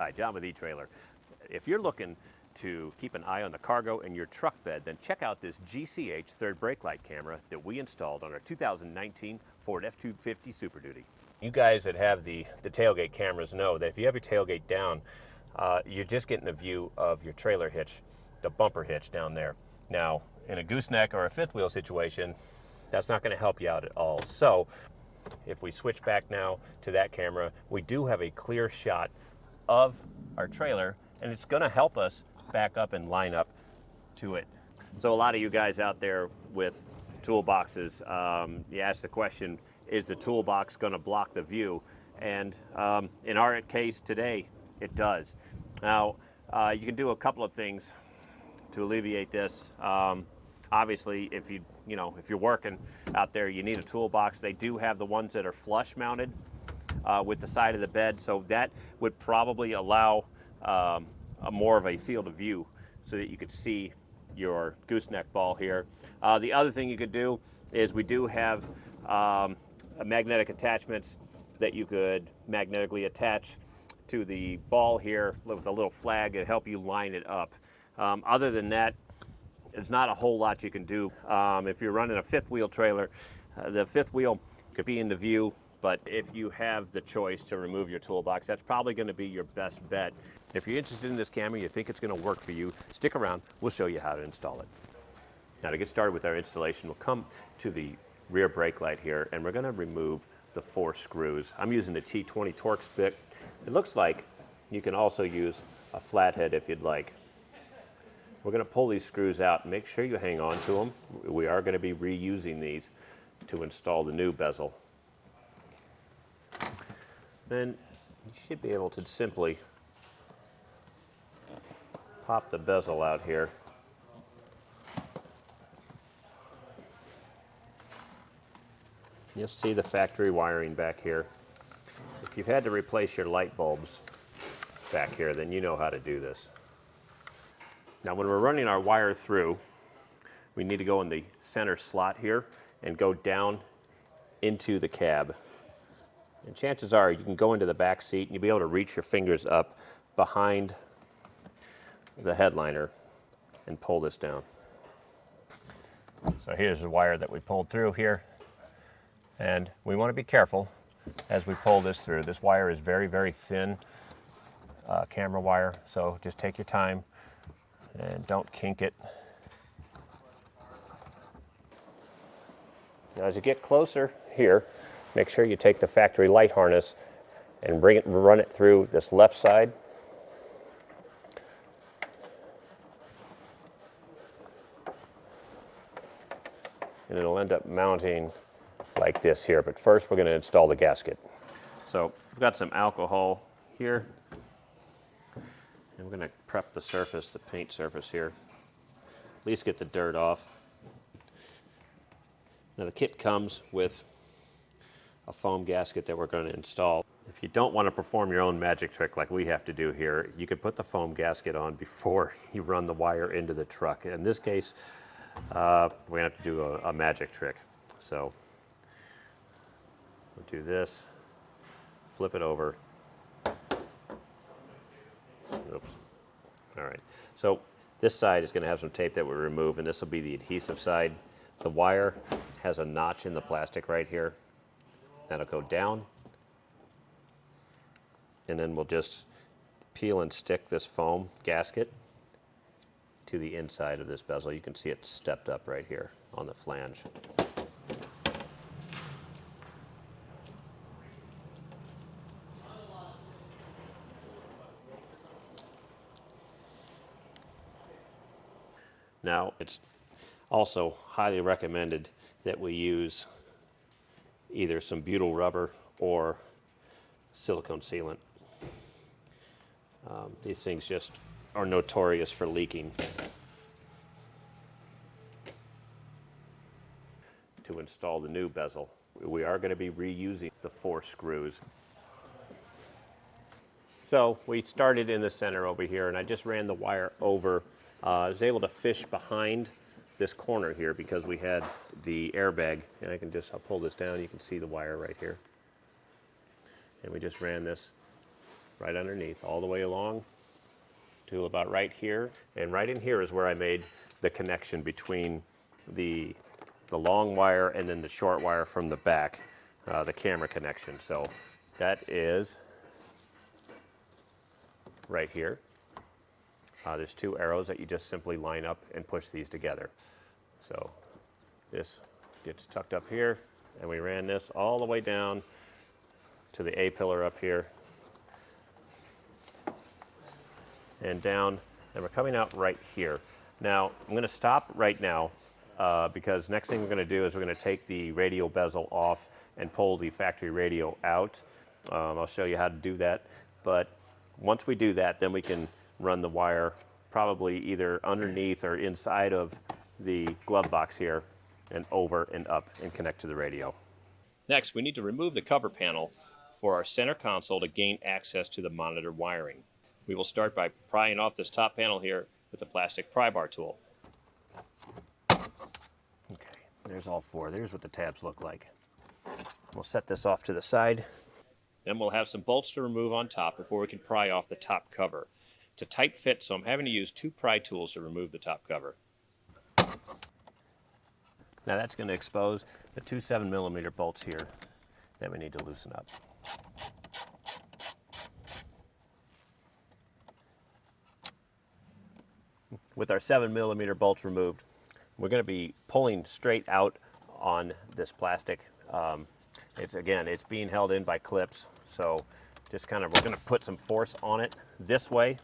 Hi, John with eTrailer. If you're looking to keep an eye on the cargo in your truck bed, then check out this GCH third brake light camera that we installed on our 2019 Ford F250 Super Duty. You guys that have the tailgate cameras know that if you have your tailgate down, you're just getting a view of your trailer hitch, the bumper hitch down there. Now, in a gooseneck or a fifth wheel situation, that's not going to help you out at all. So, if we switch back now to that camera, we do have a clear shot of our trailer, and it's going to help us back up and line up to it. So a lot of you guys out there with toolboxes, you ask the question, is the toolbox going to block the view? And in our case today, it does. Now, you can do a couple of things to alleviate this. Obviously, if you're working out there, you need a toolbox. They do have the ones that are flush mounted with the side of the bed, so that would probably allow more of a field of view so that you could see your gooseneck ball here. The other thing you could do is we do have magnetic attachments that you could magnetically attach to the ball here with a little flag to help you line it up. Other than that, there's not a whole lot you can do. If you're running a fifth wheel trailer, the fifth wheel could be in the view, but if you have the choice to remove your toolbox, that's probably going to be your best bet. If you're interested in this camera, you think it's going to work for you, stick around, we'll show you how to install it. Now to get started with our installation, we'll come to the rear brake light here, and we're going to remove the 4 screws. I'm using the T20 Torx bit. It looks like you can also use a flathead if you'd like. We're going to pull these screws out and make sure you hang on to them. We are going to be reusing these to install the new bezel. Then you should be able to simply pop the bezel out here. You'll see the factory wiring back here. If you've had to replace your light bulbs back here, then you know how to do this. Now when we're running our wire through, we need to go in the center slot here and go down into the cab. And chances are you can go into the back seat and you'll be able to reach your fingers up behind the headliner and pull this down. So here's the wire that we pulled through here. And we want to be careful as we pull this through. This wire is very, very thin camera wire, so just take your time and don't kink it. Now as you get closer here, make sure you take the factory light harness and run it through this left side. And it'll end up mounting like this here, but first we're going to install the gasket. So we've got some alcohol here, and we're going to prep the surface, the paint surface here, at least get the dirt off. Now the kit comes with a foam gasket that we're going to install. If you don't want to perform your own magic trick like we have to do here, you could put the foam gasket on before you run the wire into the truck. In this case, we're going to have to do a magic trick. So we'll do this, flip it over. Oops. All right. So this side is going to have some tape that we remove, and this will be the adhesive side. The wire has a notch in the plastic right here. That'll go down. And then we'll just peel and stick this foam gasket to the inside of this bezel. You can see it stepped up right here on the flange. Now, it's also highly recommended that we use either some butyl rubber or silicone sealant. These things just are notorious for leaking. To install the new bezel, we are going to be reusing the 4 screws. So we started in the center over here, and I just ran the wire over. I was able to fish behind this corner here because we had the airbag, and I'll pull this down, you can see the wire right here. And we just ran this right underneath, all the way along to about right here. And right in here is where I made the connection between the long wire and then the short wire from the back, the camera connection. So that is right here. There's two arrows that you just simply line up and push these together. So this gets tucked up here, and we ran this all the way down to the A-pillar up here and down, and we're coming out right here. Now, I'm going to stop right now because next thing we're going to do is we're going to take the radio bezel off and pull the factory radio out. I'll show you how to do that, but once we do that, then we can run the wire probably either underneath or inside of the glove box here and over and up and connect to the radio. Next, we need to remove the cover panel for our center console to gain access to the monitor wiring. We will start by prying off this top panel here with the plastic pry bar tool. Okay, there's all four. There's what the tabs look like. We'll set this off to the side. Then we'll have some bolts to remove on top before we can pry off the top cover. It's a tight fit, so I'm having to use two pry tools to remove the top cover. Now that's going to expose the two 7mm bolts here that we need to loosen up. With our 7mm bolts removed, we're going to be pulling straight out on this plastic. It's being held in by clips, so just we're going to put some force on it this way.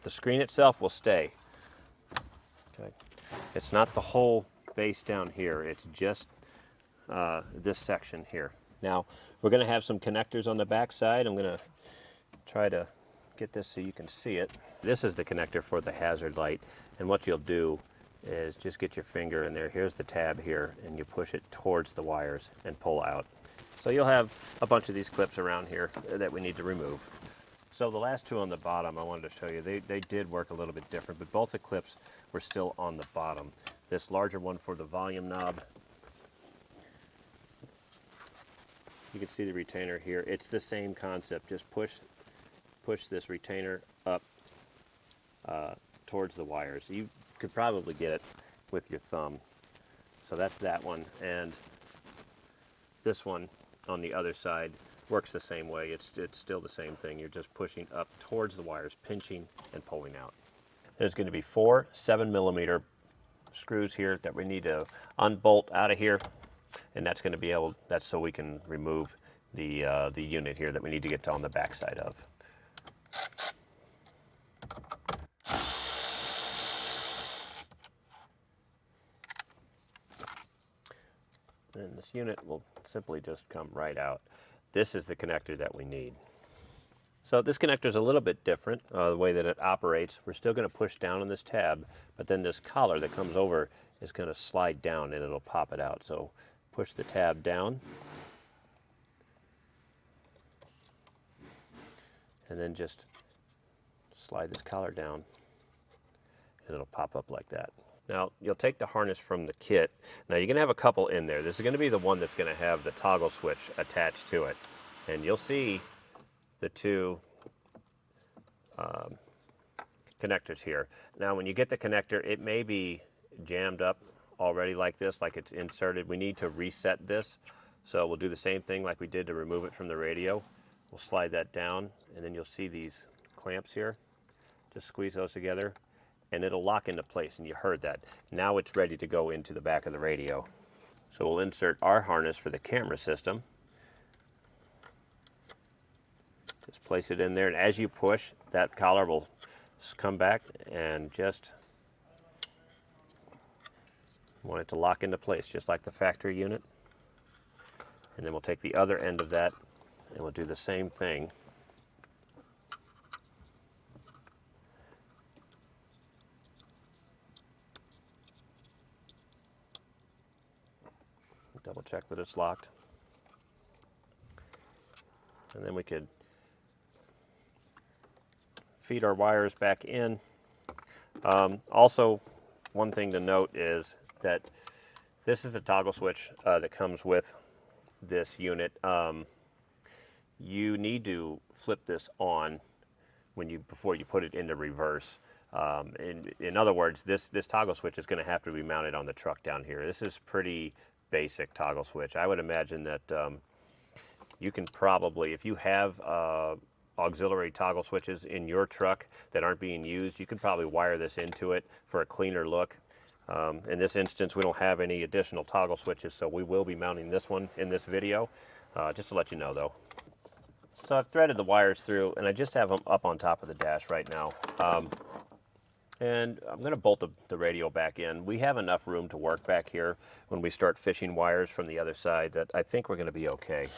The screen itself will stay. Okay. It's not the whole base down here, it's just this section here. Now, we're going to have some connectors on the back side. I'm going to try to get this so you can see it. This is the connector for the hazard light, and what you'll do is just get your finger in there. Here's the tab here, and you push it towards the wires and pull out. So you'll have a bunch of these clips around here that we need to remove. So the last two on the bottom I wanted to show you, they did work a little bit different, but both the clips were still on the bottom. This larger one for the volume knob, you can see the retainer here. It's the same concept, just push this retainer up towards the wires. You could probably get it with your thumb. So that's that one, and this one on the other side works the same way. It's still the same thing. You're just pushing up towards the wires, pinching and pulling out. There's going to be four 7mm screws here that we need to unbolt out of here, and that's going to be that's so we can remove the unit here that we need to get on the back side of. And this unit will simply just come right out. This is the connector that we need. So this connector is a little bit different, the way that it operates. We're still going to push down on this tab, but then this collar that comes over is going to slide down and it'll pop it out. So push the tab down, and then just slide this collar down, and it'll pop up like that. Now, you'll take the harness from the kit. Now, you're going to have a couple in there. This is going to be the one that's going to have the toggle switch attached to it. And you'll see the two connectors here. Now, when you get the connector, it may be jammed up already like this, like it's inserted. We need to reset this. So we'll do the same thing like we did to remove it from the radio. We'll slide that down, and then you'll see these clamps here. Just squeeze those together, and it'll lock into place, and you heard that. Now it's ready to go into the back of the radio. So we'll insert our harness for the camera system. Just place it in there, and as you push, that collar will come back and just want it to lock into place, just like the factory unit. And then we'll take the other end of that, and we'll do the same thing. Double check that it's locked. And then we could feed our wires back in. Also, one thing to note is that this is the toggle switch that comes with this unit. you need to flip this on before you put it into reverse. In other words, this toggle switch is going to have to be mounted on the truck down here. This is pretty basic toggle switch. I would imagine that you can probably, if you have auxiliary toggle switches in your truck that aren't being used, you can probably wire this into it for a cleaner look. In this instance, we don't have any additional toggle switches, so we will be mounting this one in this video, just to let you know though. So I've threaded the wires through, and I just have them up on top of the dash right now. And I'm going to bolt the radio back in. We have enough room to work back here when we start fishing wires from the other side that I think we're going to be okay.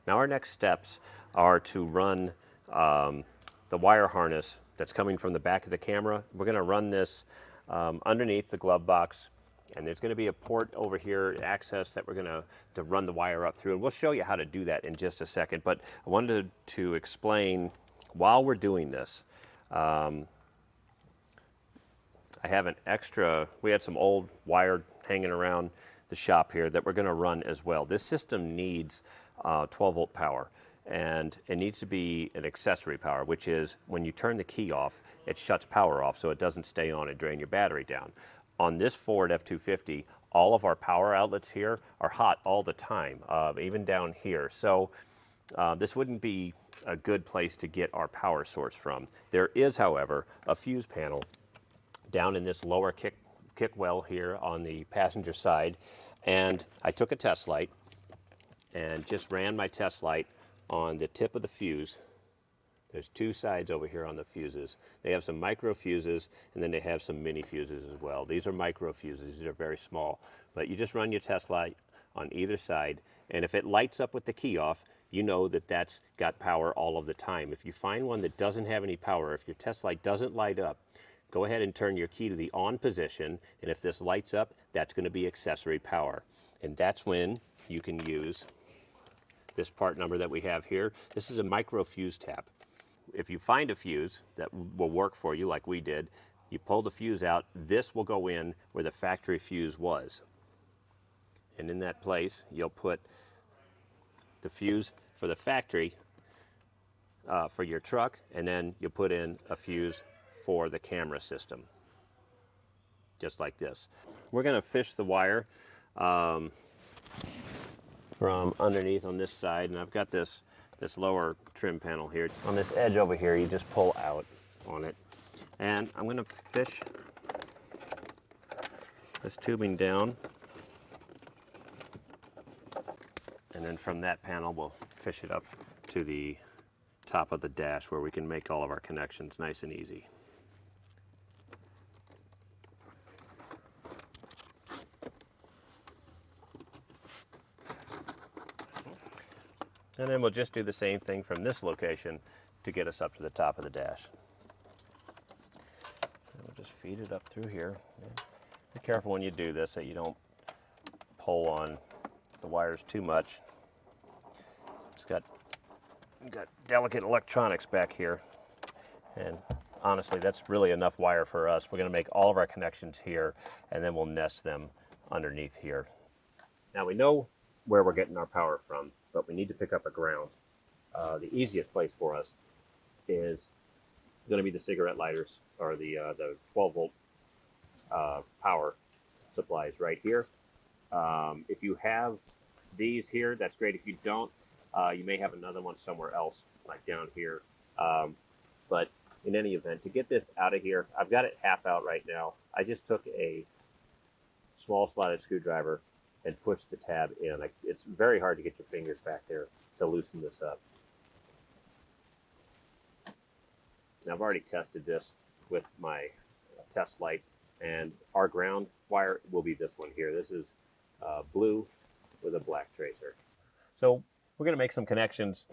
Now our next steps are to run the wire harness that's coming from the back of the camera. We're going to run this underneath the glove box, and there's going to be a port over here, access, that we're going to run the wire up through, and we'll show you how to do that in just a second. But I wanted to explain, while we're doing this, I have an extra, we had some old wire hanging around the shop here that we're going to run as well. This system needs 12-volt power, and it needs to be an accessory power, which is when you turn the key off, it shuts power off so it doesn't stay on and drain your battery down. On this Ford F250, all of our power outlets here are hot all the time, even down here. So this wouldn't be a good place to get our power source from. There is, however, a fuse panel down in this lower kick well here on the passenger side, and I took a test light and just ran my test light on the tip of the fuse. There's two sides over here on the fuses. They have some micro fuses, and then they have some mini fuses as well. These are micro fuses. These are very small. But you just run your test light on either side, and if it lights up with the key off, you know that that's got power all of the time. If you find one that doesn't have any power, if your test light doesn't light up, go ahead and turn your key to the on position, and if this lights up, that's going to be accessory power. And that's when you can use this part number that we have here. This is a micro fuse tap. If you find a fuse that will work for you, like we did, you pull the fuse out, this will go in where the factory fuse was. And in that place, you'll put the fuse for the factory for your truck, and then you'll put in a fuse for the camera system, just like this. We're going to fish the wire from underneath on this side, and I've got this lower trim panel here. On this edge over here, you just pull out on it, and I'm going to fish this tubing down, and then from that panel we'll fish it up to the top of the dash where we can make all of our connections nice and easy. And then we'll just do the same thing from this location to get us up to the top of the dash. And we'll just feed it up through here. Be careful when you do this that you don't pull on the wires too much. It's got delicate electronics back here, and honestly that's really enough wire for us. We're going to make all of our connections here, and then we'll nest them underneath here. Now we know where we're getting our power from, but we need to pick up a ground. The easiest place for us is going to be the cigarette lighters, or the 12-volt power supplies right here. If you have these here, that's great. If you don't, you may have another one somewhere else, like down here. But in any event, to get this out of here, I've got it half out right now. I just took a small slotted screwdriver and push the tab in. It's very hard to get your fingers back there to loosen this up. Now I've already tested this with my test light, and our ground wire will be this one here. This is blue with a black tracer. So we're going to make some connections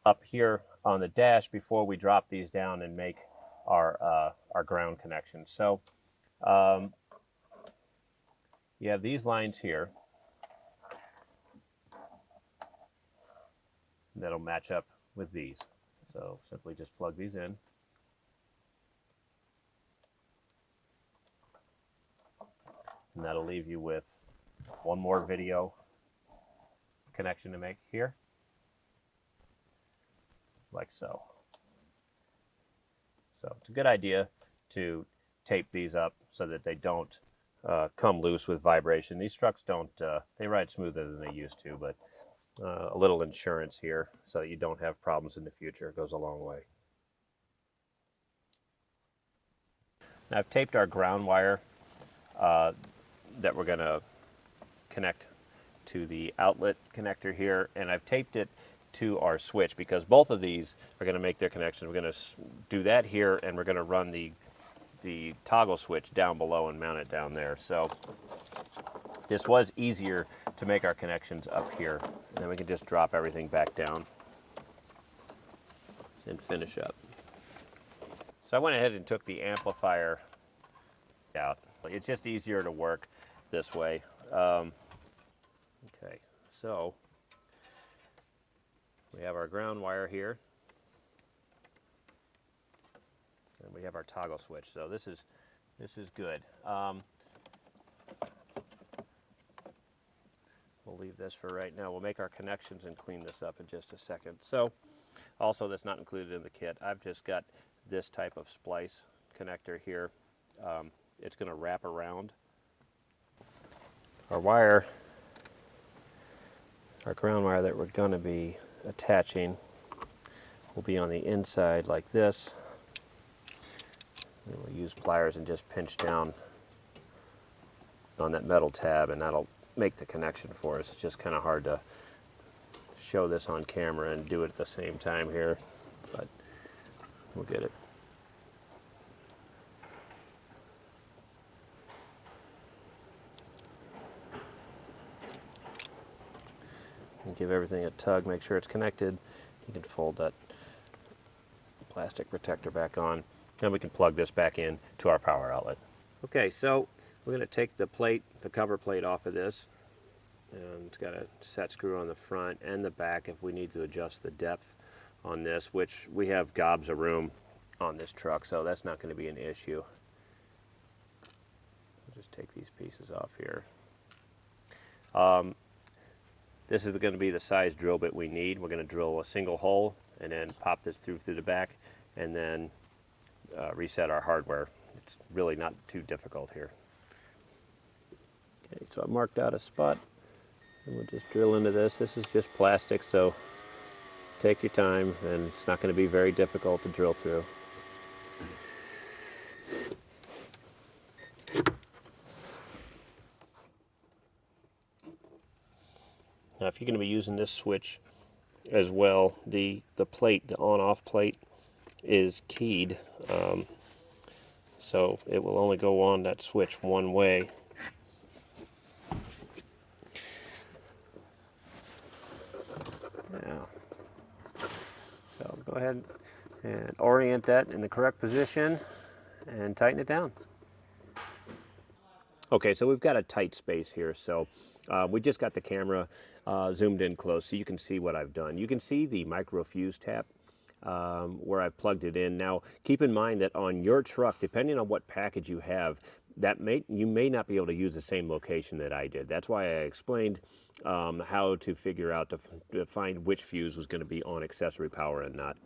up here on the dash before we drop these down and make our ground connections. So you have these lines here that'll match up with these. So simply just plug these in. And that'll leave you with one more video connection to make here, like so. So it's a good idea to tape these up so that they don't come loose with vibration. These trucks don't, they ride smoother than they used to, but a little insurance here so that you don't have problems in the future goes a long way. Now I've taped our ground wire that we're going to connect to the outlet connector here, and I've taped it to our switch because both of these are going to make their connection. We're going to do that here, and we're going to run the toggle switch down below and mount it down there. So this was easier to make our connections up here, and then we can just drop everything back down and finish up. So I went ahead and took the amplifier out. It's just easier to work this way. Okay, so we have our ground wire here, and we have our toggle switch. So this is good. We'll leave this for right now. We'll make our connections and clean this up in just a second. So also, that's not included in the kit. I've just got this type of splice connector here. It's going to wrap around our wire, our ground wire that we're going to be attaching will be on the inside like this. And we'll use pliers and just pinch down on that metal tab, and that'll make the connection for us. It's just kind of hard to show this on camera and do it at the same time here, but we'll get it. And give everything a tug, make sure it's connected. You can fold that plastic protector back on, and we can plug this back in to our power outlet. Okay, so we're going to take the plate, the cover plate off of this, and it's got a set screw on the front and the back if we need to adjust the depth on this, which we have gobs of room on this truck, so that's not going to be an issue. I'll just take these pieces off here. This is going to be the size drill bit we need. We're going to drill a single hole and then pop this through the back, and then reset our hardware. It's really not too difficult here. Okay, so I marked out a spot, and we'll just drill into this. This is just plastic, so take your time, and it's not going to be very difficult to drill through. Now, if you're going to be using this switch as well, the plate, the on-off plate, is keyed, so it will only go on that switch one way. Now, so go ahead and orient that in the correct position and tighten it down. Okay, so we've got a tight space here, so we just got the camera zoomed in close so you can see what I've done. You can see the micro fuse tap where I've plugged it in. Now, keep in mind that on your truck, depending on what package you have, you may not be able to use the same location that I did. That's why I explained how to figure out to find which fuse was going to be on accessory power and not.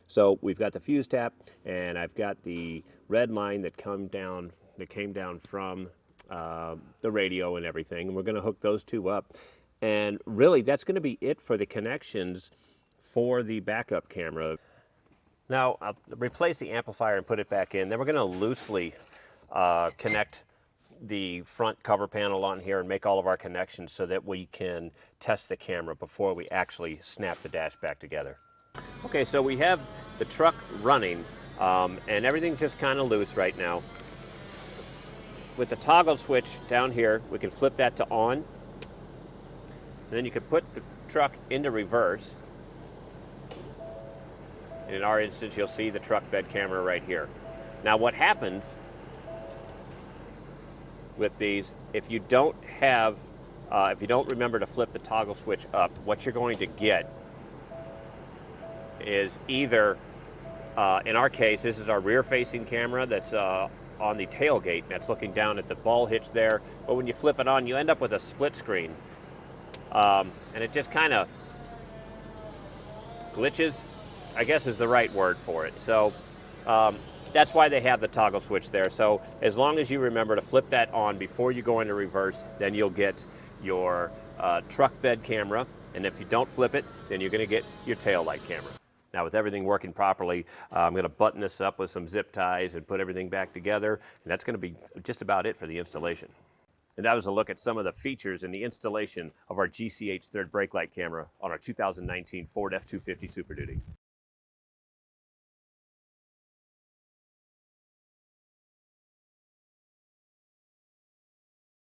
So we've got the fuse tap, and I've got the red line that came down from the radio and everything, and we're going to hook those two up. And really, that's going to be it for the connections for the backup camera. Now, I'll replace the amplifier and put it back in. Then we're going to loosely connect the front cover panel on here and make all of our connections so that we can test the camera before we actually snap the dash back together. Okay, so we have the truck running, and everything's just kind of loose right now. With the toggle switch down here, we can flip that to on. And then you can put the truck into reverse. And in our instance, you'll see the truck bed camera right here. Now, what happens with these, if you don't remember to flip the toggle switch up, what you're going to get is either, in our case, this is our rear-facing camera that's on the tailgate, and that's looking down at the ball hitch there. But when you flip it on, you end up with a split screen. and it just kind of glitches, I guess is the right word for it. So that's why they have the toggle switch there. So as long as you remember to flip that on before you go into reverse, then you'll get your truck bed camera. And if you don't flip it, then you're going to get your tail light camera. Now with everything working properly, I'm going to button this up with some zip ties and put everything back together. And that's going to be just about it for the installation. And that was a look at some of the features in the installation of our GCH third brake light camera on our 2019 Ford F250 Super Duty.